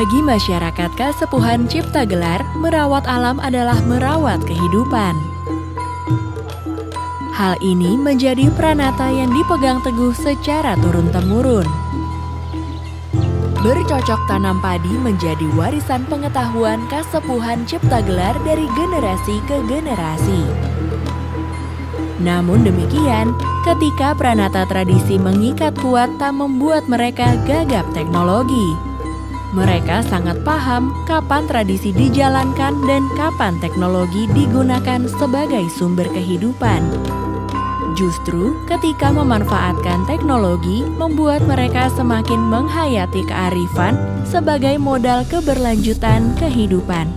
Bagi masyarakat Kasepuhan Ciptagelar, merawat alam adalah merawat kehidupan. Hal ini menjadi pranata yang dipegang teguh secara turun-temurun. Bercocok tanam padi menjadi warisan pengetahuan Kasepuhan Ciptagelar dari generasi ke generasi. Namun demikian, ketika pranata tradisi mengikat kuat tak membuat mereka gagap teknologi. Mereka sangat paham kapan tradisi dijalankan dan kapan teknologi digunakan sebagai sumber kehidupan. Justru ketika memanfaatkan teknologi membuat mereka semakin menghayati kearifan sebagai modal keberlanjutan kehidupan.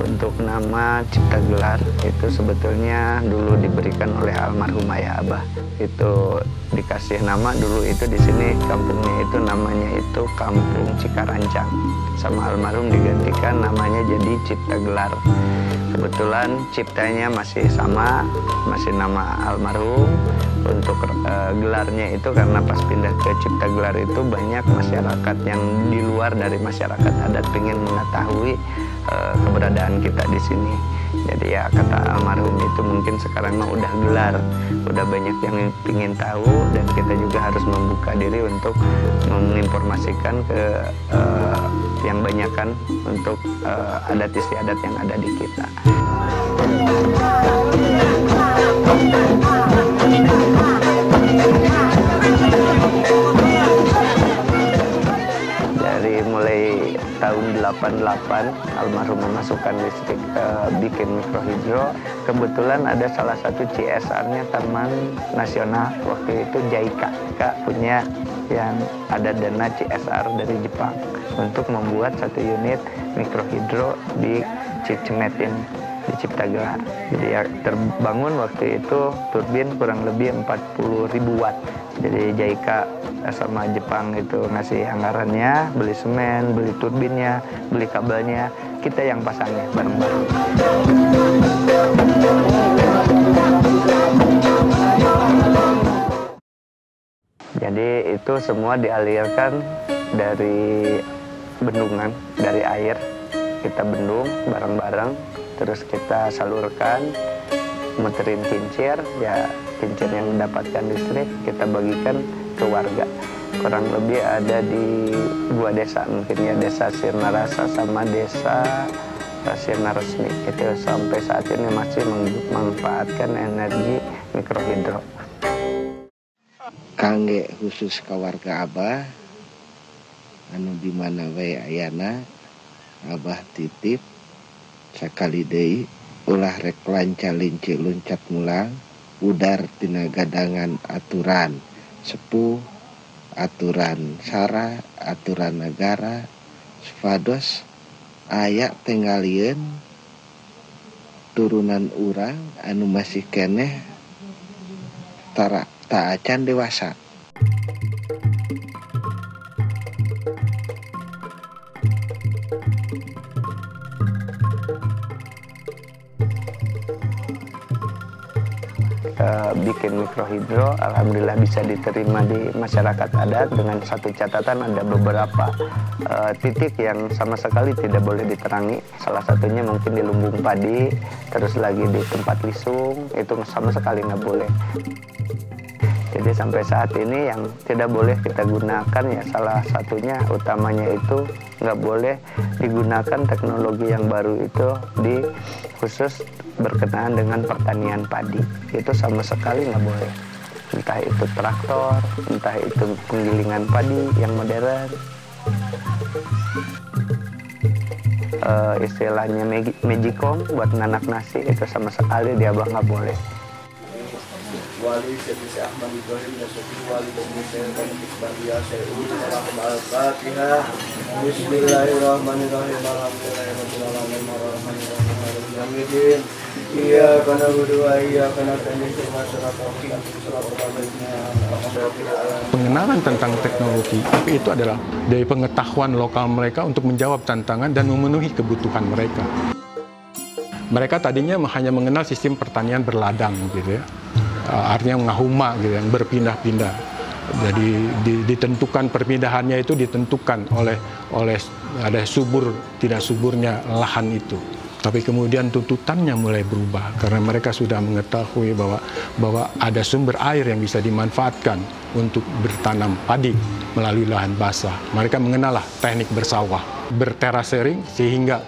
Untuk nama Ciptagelar itu sebetulnya dulu diberikan oleh almarhum ayah Abah. Itu dikasih nama dulu itu di sini kampungnya itu namanya itu Kampung Cikarancang. Sama almarhum digantikan namanya jadi Ciptagelar. Kebetulan ciptanya masih sama, masih nama almarhum. Untuk gelarnya itu karena pas pindah ke Ciptagelar itu banyak masyarakat yang di luar dari masyarakat adat ingin mengetahui keberadaan kita di sini. Jadi ya kata almarhum itu mungkin sekarang mah udah gelar, udah banyak yang ingin tahu dan kita juga harus membuka diri untuk menginformasikan ke yang banyak kan untuk adat istiadat yang ada di kita. Dari mulai tahun 88 almarhum memasukkan listrik bikin mikrohidro. Kebetulan ada salah satu CSR-nya Taman Nasional waktu itu JICA punya yang ada dana CSR dari Jepang untuk membuat satu unit mikrohidro di Cicemetin di Ciptagelar. Jadi ya terbangun waktu itu turbin kurang lebih 40.000 watt. Jadi JICA sama Jepang itu ngasih anggarannya, beli semen, beli turbinnya, beli kabelnya, kita yang pasangnya bareng-bareng. Jadi itu semua dialirkan dari bendungan, dari air. Kita bendung bareng-bareng, terus kita salurkan, muterin kincir, ya kincir yang mendapatkan listrik kita bagikan ke warga. Kurang lebih ada di 2 desa mungkin ya, desa Sirna Rasa sama desa Sirna Resmi. Itu sampai saat ini masih memanfaatkan energi mikrohidro. Kangge khusus ke warga Abah anu di mana wae ayana Abah titip sakali deui ulah rek lanca-linci luncat mulang udar tina gadangan aturan sepuh aturan sara aturan negara supados aya tengalieun turunan urang anu masih keneh tak acan dewasa. Bikin mikrohidro, alhamdulillah bisa diterima di masyarakat adat dengan satu catatan ada beberapa titik yang sama sekali tidak boleh diterangi. Salah satunya mungkin di lumbung padi, terus lagi di tempat lisung, itu sama sekali nggak boleh. Jadi sampai saat ini yang tidak boleh kita gunakan ya salah satunya utamanya itu nggak boleh digunakan teknologi yang baru itu di khusus berkenaan dengan pertanian padi. Itu sama sekali nggak boleh. Entah itu traktor, entah itu penggilingan padi yang modern. Istilahnya magicom buat nanak nasi itu sama sekali di Abah nggak boleh. Wali Syekh Ahmad Ibrahim Nasuhi Wali Syekh Bahia Syekh Al-Fatihah. Bismillahirrahmanirrahim. Alhamdulillahirabbil alamin arrahmanirrahim maliki yaumiddin. Iyyaka na'budu wa iyyaka nasta'in ihdinas siratal mustaqim. Pengenalan tentang teknologi, tapi itu adalah dari pengetahuan lokal mereka untuk menjawab tantangan dan memenuhi kebutuhan mereka. Mereka tadinya hanya mengenal sistem pertanian berladang gitu ya. Artinya ngahuma gitu, yang berpindah-pindah. Jadi ditentukan perpindahannya itu ditentukan oleh ada subur tidak suburnya lahan itu. Tapi kemudian tuntutannya mulai berubah karena mereka sudah mengetahui bahwa ada sumber air yang bisa dimanfaatkan untuk bertanam padi melalui lahan basah. Mereka mengenal teknik bersawah, berterasering sehingga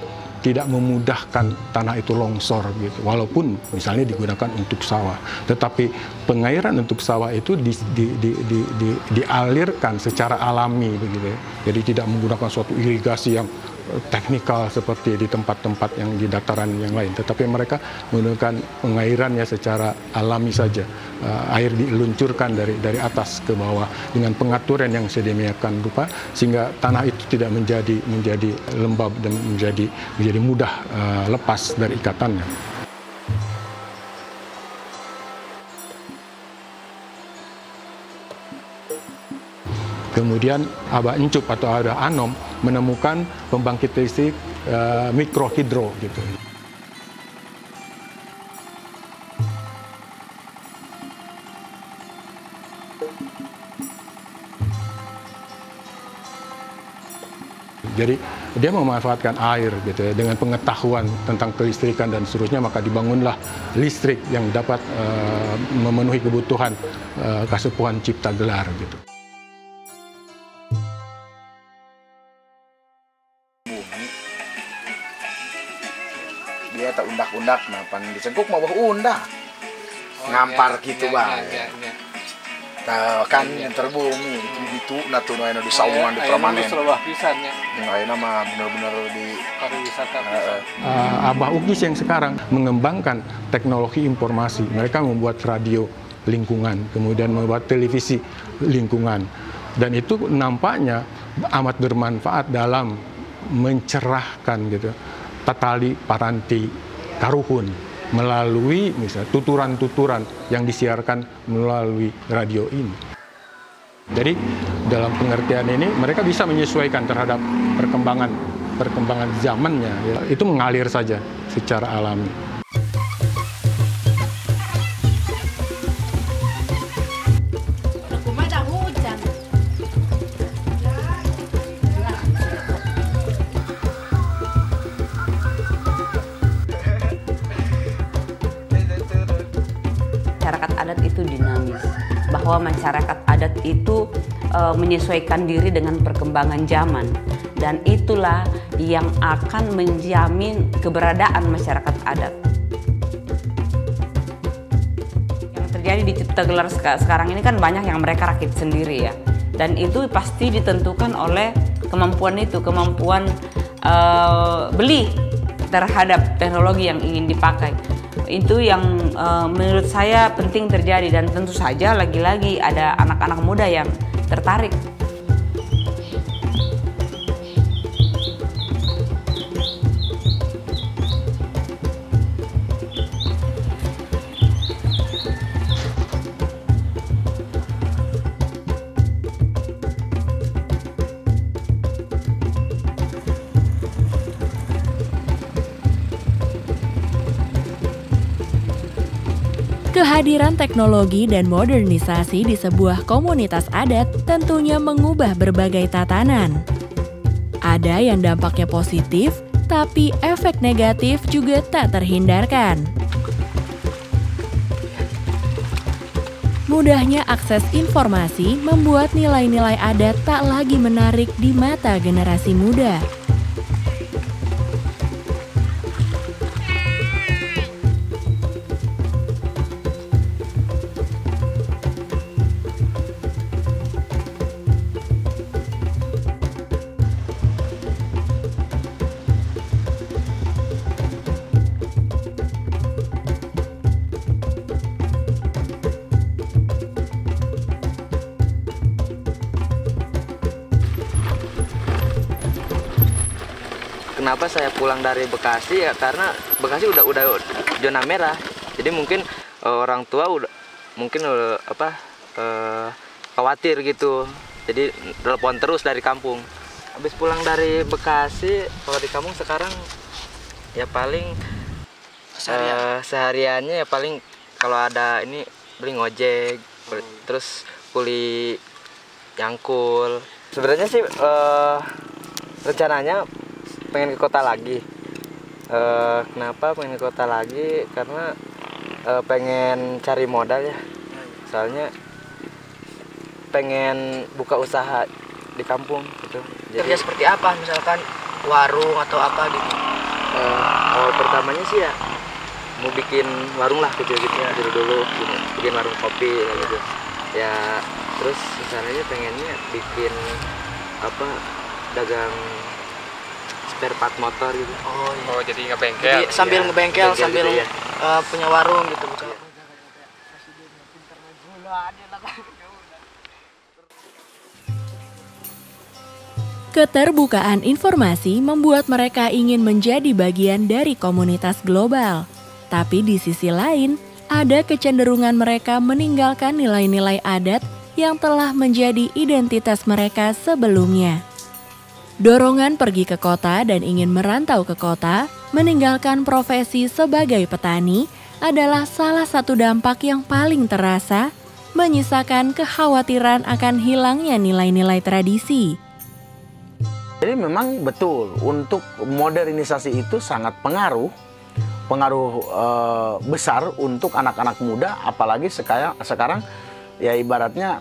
tidak memudahkan tanah itu longsor gitu. Walaupun misalnya digunakan untuk sawah, tetapi pengairan untuk sawah itu dialirkan secara alami begitu ya. Jadi tidak menggunakan suatu irigasi yang teknikal seperti di tempat-tempat yang di dataran yang lain, tetapi mereka menggunakan pengairannya secara alami saja. Air diluncurkan dari atas ke bawah dengan pengaturan yang sedemikian rupa sehingga tanah itu tidak menjadi lembab dan menjadi mudah lepas dari ikatannya. Kemudian Abah Encup atau Abah Anom menemukan pembangkit listrik mikrohidro gitu. Jadi dia memanfaatkan air gitu ya, dengan pengetahuan tentang kelistrikan dan seterusnya, maka dibangunlah listrik yang dapat memenuhi kebutuhan Kasepuhan Cipta Gelar gitu. Dia tak undak-undak, napan dicengkuk mau bawa undak, ngampar gitu bang. Kan terbumi itu natu no di saungan di permanen. Ayeuna mah bener-bener di pariwisata. Abah Ugis yang sekarang mengembangkan teknologi informasi. Mereka membuat radio lingkungan, kemudian membuat televisi lingkungan, dan itu nampaknya amat bermanfaat dalam mencerahkan gitu tatali paranti karuhun melalui misalnya tuturan-tuturan yang disiarkan melalui radio ini. Jadi dalam pengertian ini mereka bisa menyesuaikan terhadap perkembangan zamannya ya. Itu mengalir saja secara alami. Masyarakat adat itu dinamis, bahwa masyarakat adat itu menyesuaikan diri dengan perkembangan zaman, dan itulah yang akan menjamin keberadaan masyarakat adat. Yang terjadi di Cipta Gelar sekarang ini kan banyak yang mereka rakit sendiri ya, dan itu pasti ditentukan oleh kemampuan beli terhadap teknologi yang ingin dipakai. Itu yang menurut saya penting terjadi, dan tentu saja lagi-lagi ada anak-anak muda yang tertarik. Kehadiran teknologi dan modernisasi di sebuah komunitas adat tentunya mengubah berbagai tatanan. Ada yang dampaknya positif, tapi efek negatif juga tak terhindarkan. Mudahnya akses informasi membuat nilai-nilai adat tak lagi menarik di mata generasi muda. Kenapa saya pulang dari Bekasi ya, karena Bekasi udah zona merah. Jadi mungkin orang tua khawatir gitu. Jadi telepon terus dari kampung. Habis pulang dari Bekasi, kalau di kampung sekarang ya paling Sehariannya ya paling kalau ada ini beli ngojek, terus kuli nyangkul. Sebenarnya sih rencananya pengen ke kota lagi. Kenapa pengen ke kota lagi? Karena pengen cari modal ya. Soalnya pengen buka usaha di kampung gitu. Kerja seperti apa? Misalkan warung atau apa gitu? Awal pertamanya sih ya mau bikin warung lah kecil gitu ya dulu gitu. Bikin warung kopi gitu. Ya terus rencananya pengennya bikin apa, dagang spare part motor gitu. Oh, jadi ngebengkel. Jadi sambil ngebengkel sambil gitu, ya. Punya warung gitu bukan? Keterbukaan informasi membuat mereka ingin menjadi bagian dari komunitas global. Tapi di sisi lain, ada kecenderungan mereka meninggalkan nilai-nilai adat yang telah menjadi identitas mereka sebelumnya. Dorongan pergi ke kota dan ingin merantau ke kota, meninggalkan profesi sebagai petani adalah salah satu dampak yang paling terasa, menyisakan kekhawatiran akan hilangnya nilai-nilai tradisi. Jadi memang betul untuk modernisasi itu sangat pengaruh besar untuk anak-anak muda, apalagi sekarang ya ibaratnya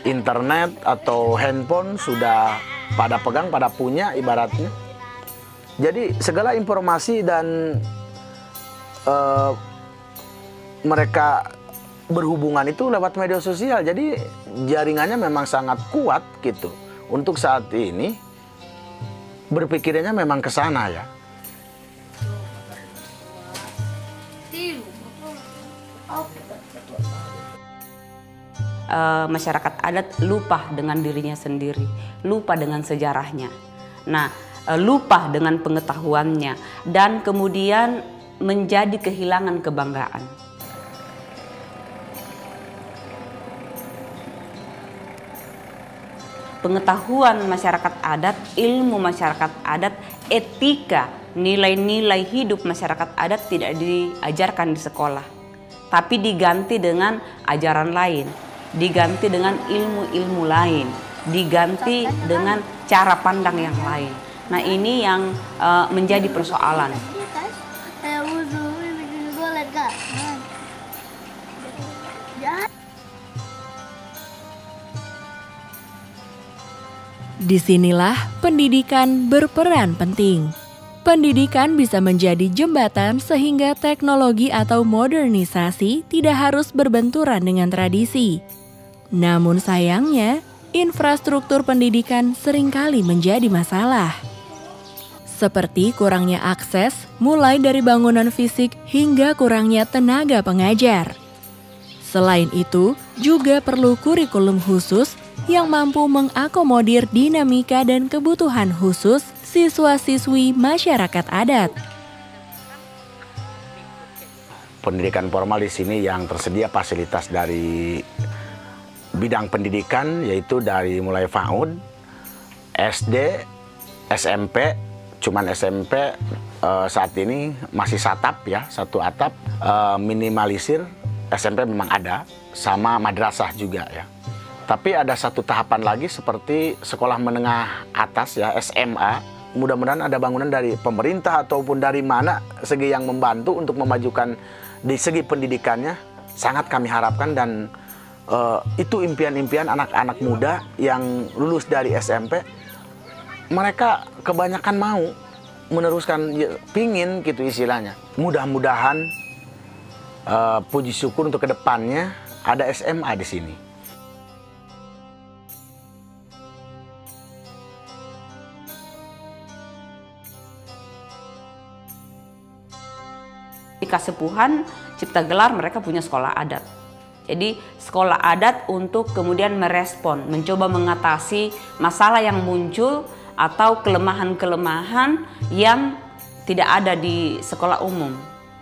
internet atau handphone sudah pada pegang, pada punya ibaratnya. Jadi segala informasi dan mereka berhubungan itu lewat media sosial. Jadi jaringannya memang sangat kuat gitu. Untuk saat ini berpikirannya memang ke sana ya. Masyarakat adat lupa dengan dirinya sendiri, lupa dengan sejarahnya. Nah, lupa dengan pengetahuannya dan kemudian menjadi kehilangan kebanggaan. Pengetahuan masyarakat adat, ilmu masyarakat adat, etika, nilai-nilai hidup masyarakat adat tidak diajarkan di sekolah, tapi diganti dengan ajaran lain, diganti dengan ilmu-ilmu lain, diganti dengan cara pandang yang lain. Nah, ini yang menjadi persoalan. Disinilah pendidikan berperan penting. Pendidikan bisa menjadi jembatan sehingga teknologi atau modernisasi tidak harus berbenturan dengan tradisi. Namun sayangnya, infrastruktur pendidikan seringkali menjadi masalah. Seperti kurangnya akses, mulai dari bangunan fisik hingga kurangnya tenaga pengajar. Selain itu, juga perlu kurikulum khusus yang mampu mengakomodir dinamika dan kebutuhan khusus siswa-siswi masyarakat adat. Pendidikan formal di sini yang tersedia fasilitas dari bidang pendidikan, yaitu dari mulai PAUD, SD, SMP, cuman SMP saat ini masih satap ya, satu atap, minimalisir. SMP memang ada, sama madrasah juga ya. Tapi ada satu tahapan lagi seperti sekolah menengah atas ya, SMA. Mudah-mudahan ada bangunan dari pemerintah ataupun dari mana segi yang membantu untuk memajukan di segi pendidikannya. Sangat kami harapkan dan itu impian-impian anak-anak muda yang lulus dari SMP. Mereka kebanyakan mau meneruskan, ya, pingin gitu istilahnya. Mudah-mudahan puji syukur untuk kedepannya ada SMA di sini. Di Kasepuhan Cipta Gelar mereka punya sekolah adat. Jadi sekolah adat untuk kemudian merespon, mencoba mengatasi masalah yang muncul atau kelemahan-kelemahan yang tidak ada di sekolah umum.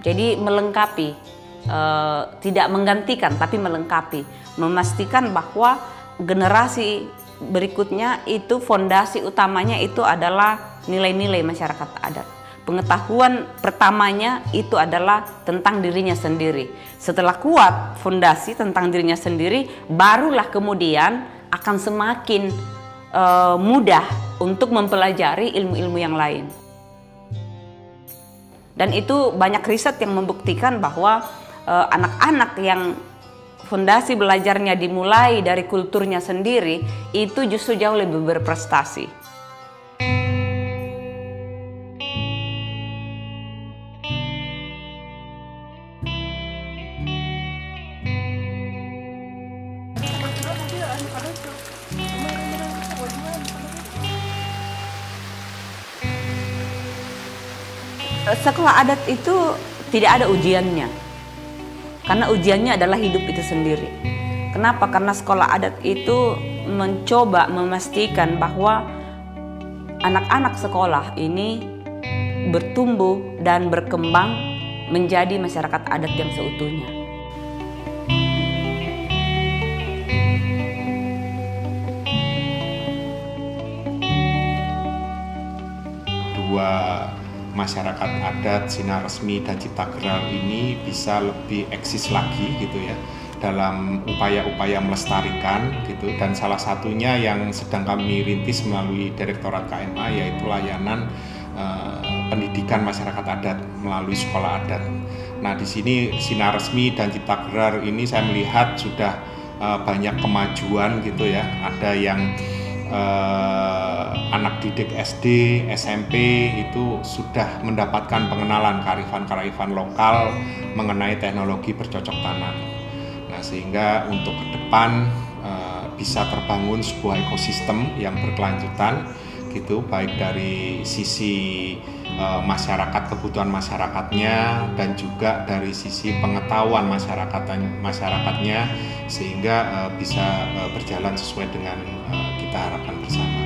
Jadi melengkapi, tidak menggantikan tapi melengkapi, memastikan bahwa generasi berikutnya itu fondasi utamanya itu adalah nilai-nilai masyarakat adat. pengetahuan pertamanya itu adalah tentang dirinya sendiri. Setelah kuat fondasi tentang dirinya sendiri, barulah kemudian akan semakin mudah untuk mempelajari ilmu-ilmu yang lain. Dan itu banyak riset yang membuktikan bahwa anak-anak yang fondasi belajarnya dimulai dari kulturnya sendiri, itu justru jauh lebih berprestasi. Sekolah adat itu tidak ada ujiannya, karena ujiannya adalah hidup itu sendiri. Kenapa? Karena sekolah adat itu mencoba memastikan bahwa anak-anak sekolah ini bertumbuh dan berkembang menjadi masyarakat adat yang seutuhnya. Dua masyarakat adat, Sinar Resmi dan Cipta Gelar ini bisa lebih eksis lagi gitu ya dalam upaya-upaya melestarikan gitu, dan salah satunya yang sedang kami rintis melalui Direktorat KMA yaitu layanan pendidikan masyarakat adat melalui sekolah adat. Nah, di sini Sinar Resmi dan Cipta Gelar ini saya melihat sudah banyak kemajuan gitu ya. Ada yang anak didik SD, SMP itu sudah mendapatkan pengenalan kearifan-kearifan lokal mengenai teknologi bercocok tanam. Nah, sehingga untuk ke depan bisa terbangun sebuah ekosistem yang berkelanjutan gitu, baik dari sisi masyarakat, kebutuhan masyarakatnya, dan juga dari sisi pengetahuan masyarakatnya, sehingga bisa berjalan sesuai dengan kita harapkan bersama.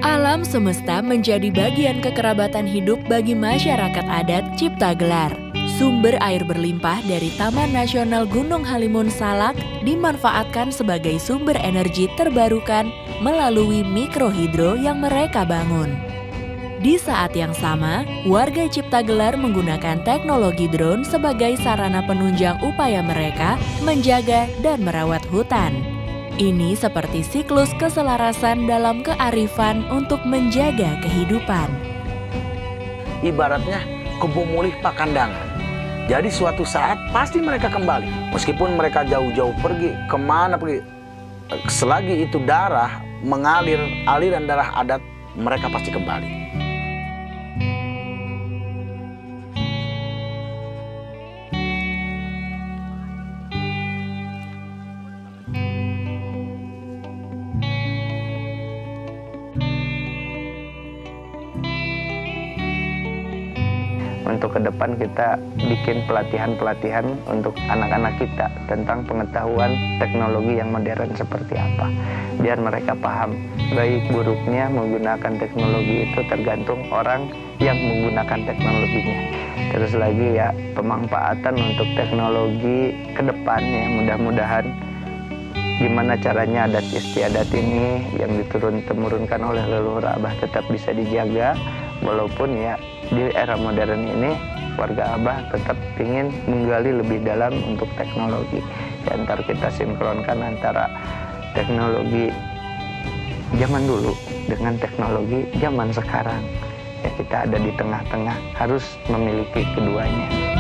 Alam semesta menjadi bagian kekerabatan hidup bagi masyarakat adat Cipta Gelar. Sumber air berlimpah dari Taman Nasional Gunung Halimun Salak dimanfaatkan sebagai sumber energi terbarukan melalui mikrohidro yang mereka bangun. Di saat yang sama, warga Cipta Gelar menggunakan teknologi drone sebagai sarana penunjang upaya mereka menjaga dan merawat hutan. Ini seperti siklus keselarasan dalam kearifan untuk menjaga kehidupan. Ibaratnya kebo mulih pakandangan. Jadi suatu saat pasti mereka kembali. Meskipun mereka jauh-jauh pergi, kemana pergi. Selagi itu darah mengalir, aliran darah adat, mereka pasti kembali. Untuk ke depan kita bikin pelatihan-pelatihan untuk anak-anak kita tentang pengetahuan teknologi yang modern seperti apa. Biar mereka paham baik buruknya menggunakan teknologi itu tergantung orang yang menggunakan teknologinya. Terus lagi ya pemanfaatan untuk teknologi ke depannya, mudah-mudahan gimana caranya adat istiadat ini yang diturun-temurunkan oleh leluhur Abah tetap bisa dijaga. Walaupun ya di era modern ini warga Abah tetap ingin menggali lebih dalam untuk teknologi. Ya, antar kita sinkronkan antara teknologi zaman dulu dengan teknologi zaman sekarang. Ya, kita ada di tengah-tengah, harus memiliki keduanya.